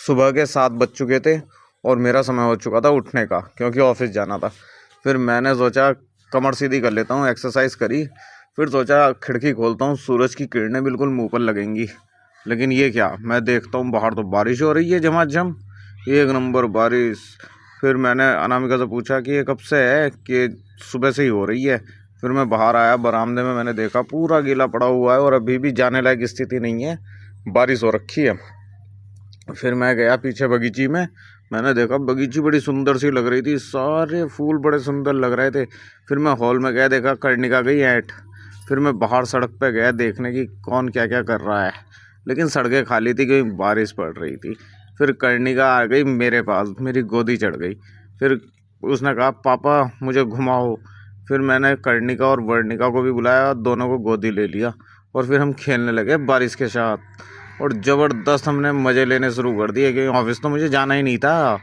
सुबह के 7 बज चुके थे और मेरा समय हो चुका था उठने का, क्योंकि ऑफिस जाना था। फिर मैंने सोचा कमर सीधी कर लेता हूँ, एक्सरसाइज करी। फिर सोचा खिड़की खोलता हूँ, सूरज की किरणें बिल्कुल मुंह पर लगेंगी। लेकिन ये क्या, मैं देखता हूँ बाहर तो बारिश हो रही है, झमाझम, एक नंबर बारिश। फिर मैंने अनामिका से पूछा कि ये कब से है, कि सुबह से ही हो रही है। फिर मैं बाहर आया, बरामदे में मैंने देखा पूरा गीला पड़ा हुआ है और अभी भी जाने लायक स्थिति नहीं है, बारिश हो रखी है। फिर मैं गया पीछे बगीची में, मैंने देखा बगीची बड़ी सुंदर सी लग रही थी, सारे फूल बड़े सुंदर लग रहे थे। फिर मैं हॉल में गया, देखा कर्णिका गई ऐंठ। फिर मैं बाहर सड़क पे गया देखने की कौन क्या क्या कर रहा है, लेकिन सड़कें खाली थी क्योंकि बारिश पड़ रही थी। फिर कर्णिका आ गई मेरे पास, मेरी गोदी चढ़ गई। फिर उसने कहा पापा मुझे घुमाओ। फिर मैंने कर्णिका और वर्णिका को भी बुलाया, दोनों को गोदी ले लिया और फिर हम खेलने लगे बारिश के साथ। और ज़बरदस्त हमने मज़े लेने शुरू कर दिए, क्योंकि ऑफिस तो मुझे जाना ही नहीं था।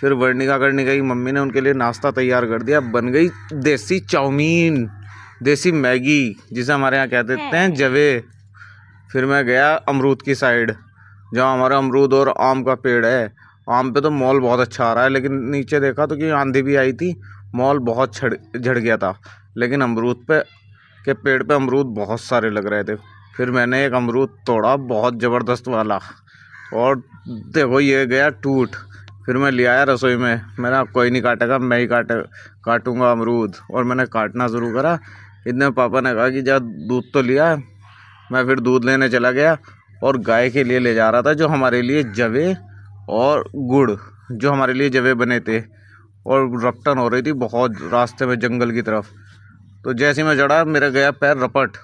फिर वर्णिका कर्णिका की मम्मी ने उनके लिए नाश्ता तैयार कर दिया, बन गई देसी चाउमीन, देसी मैगी, जिसे हमारे यहाँ कह देते हैं जवे। फिर मैं गया अमरूद की साइड, जहाँ हमारा अमरूद और आम का पेड़ है। आम पे तो मॉल बहुत अच्छा आ रहा है, लेकिन नीचे देखा तो कि आंधी भी आई थी, मॉल बहुत झड़ गया था। लेकिन अमरूद पे के पेड़ पे अमरूद बहुत सारे लग रहे थे। फिर मैंने एक अमरूद तोड़ा, बहुत ज़बरदस्त वाला, और देखो ये गया टूट। फिर मैं ले आया रसोई में, मैंने कोई नहीं काटेगा, मैं ही काटूंगा अमरूद। और मैंने काटना शुरू करा। इतने पापा ने कहा कि जा दूध तो लिया। मैं फिर दूध लेने चला गया और गाय के लिए ले जा रहा था, जो हमारे लिए जवे और गुड़, जो हमारे लिए जवे बने थे। और रपटन हो रही थी बहुत रास्ते में जंगल की तरफ। तो जैसे ही मैं चढ़ा, मेरा गया पैर रपट